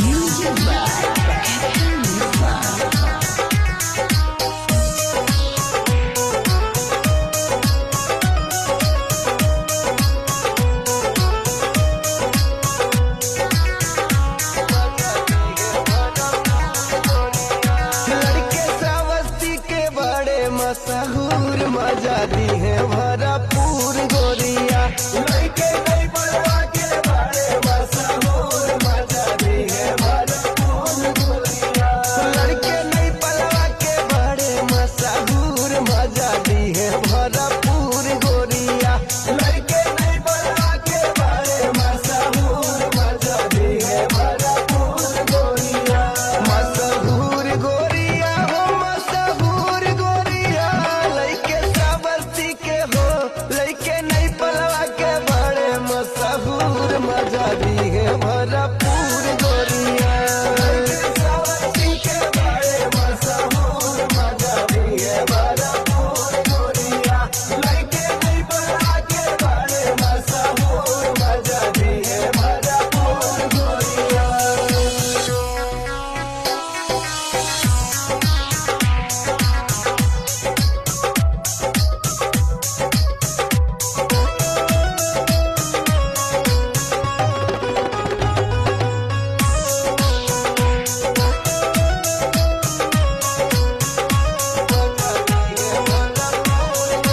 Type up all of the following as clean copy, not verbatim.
Music by Captain Newman. मशहूर मजा दी है भरपूर गोरिया लड़के नहीं बड़वा के बड़े मशहूर मजा दी है भरपूर गोरिया लड़के नहीं बड़वा के बड़े मशहूर मजा दी है भरपूर गोरिया लड़के नहीं बड़वा के बड़े मशहूर मजा दी है भरपूर गोरिया मशहूर गोरिया हो मशहूर गोरिया लइके सावरती के हो लइके नहीं पलवा के बड़े मशहूर मजा दी है भरपूर गोरिया सावरती के बड़े मशहूर मजा दी है भरपूर गोरिया लइके नहीं पलवा के बड़े मशहूर मजा दी है भरपूर गोरिया।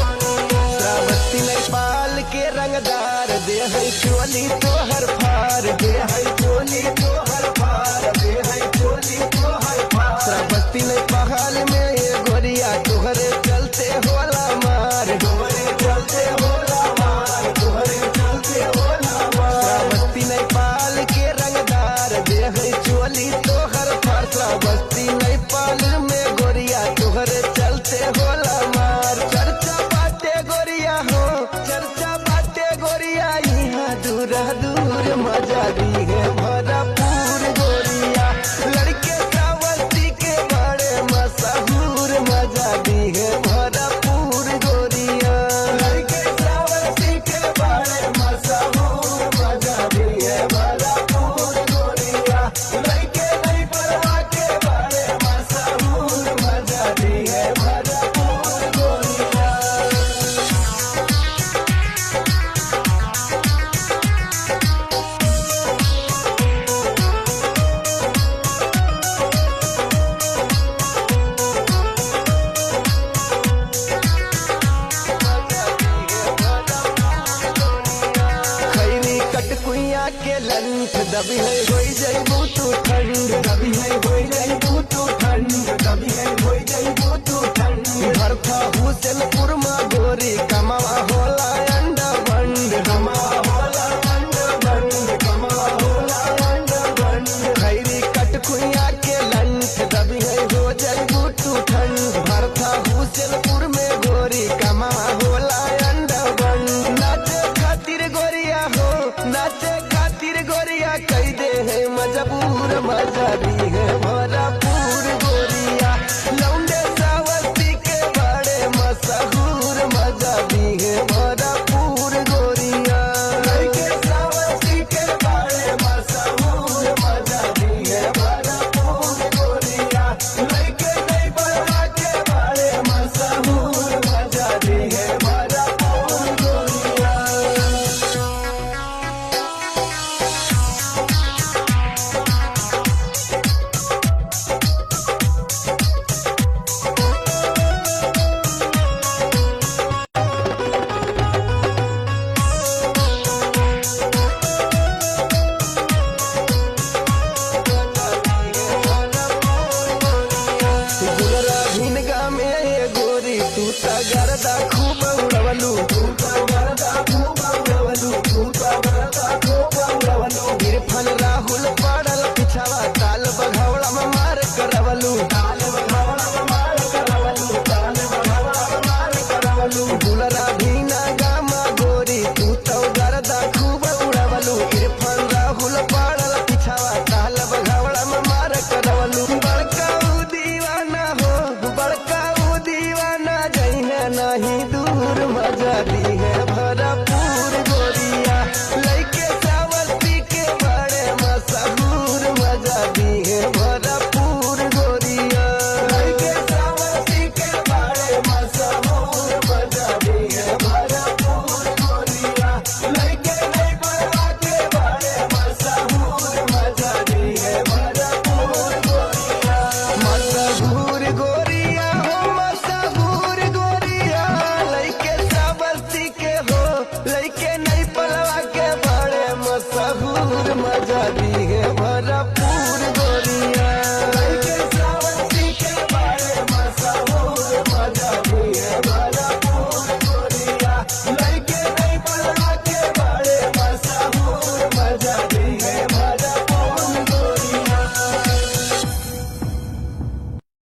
श्रावस्ती नेपाल के रंगदार दे है चोली तोहर फार दे है चोली तोहर फार दे है चोली तोहर फार श्रावस्ती नेपाल में ये गोरिया तोहरे चलते होला मार तोहरे चलते होला मार तोहरे चलते होला मार श्रावस्ती नेपाल के रंगदार दे है चोली तोहर फार श्रावस्ती नेपाल में गोरिया तोहरे चलते होला मार चर्चा बाटे गोरिया हो चर्चा बाटे गोरिया यहाँ दूर दूर मजा दी है भरपूर गोरिया लड़के सावरती के बड़े मशहूर मजा दी है भरपूर गोरिया लड़के सावरती के बड़े मशहूर मजा दी है भरपूर गोरिया लड़के नहीं परवा के बड़े मशहूर मजा दी है भरपूर गोरिया। खैरी कटकुइया के लंठ दबी है होई जइबू तू ठंड दबी है होई जइबू तू ठंड दबी है होई जइबू तू ठंड भरथा हुसैनपुर में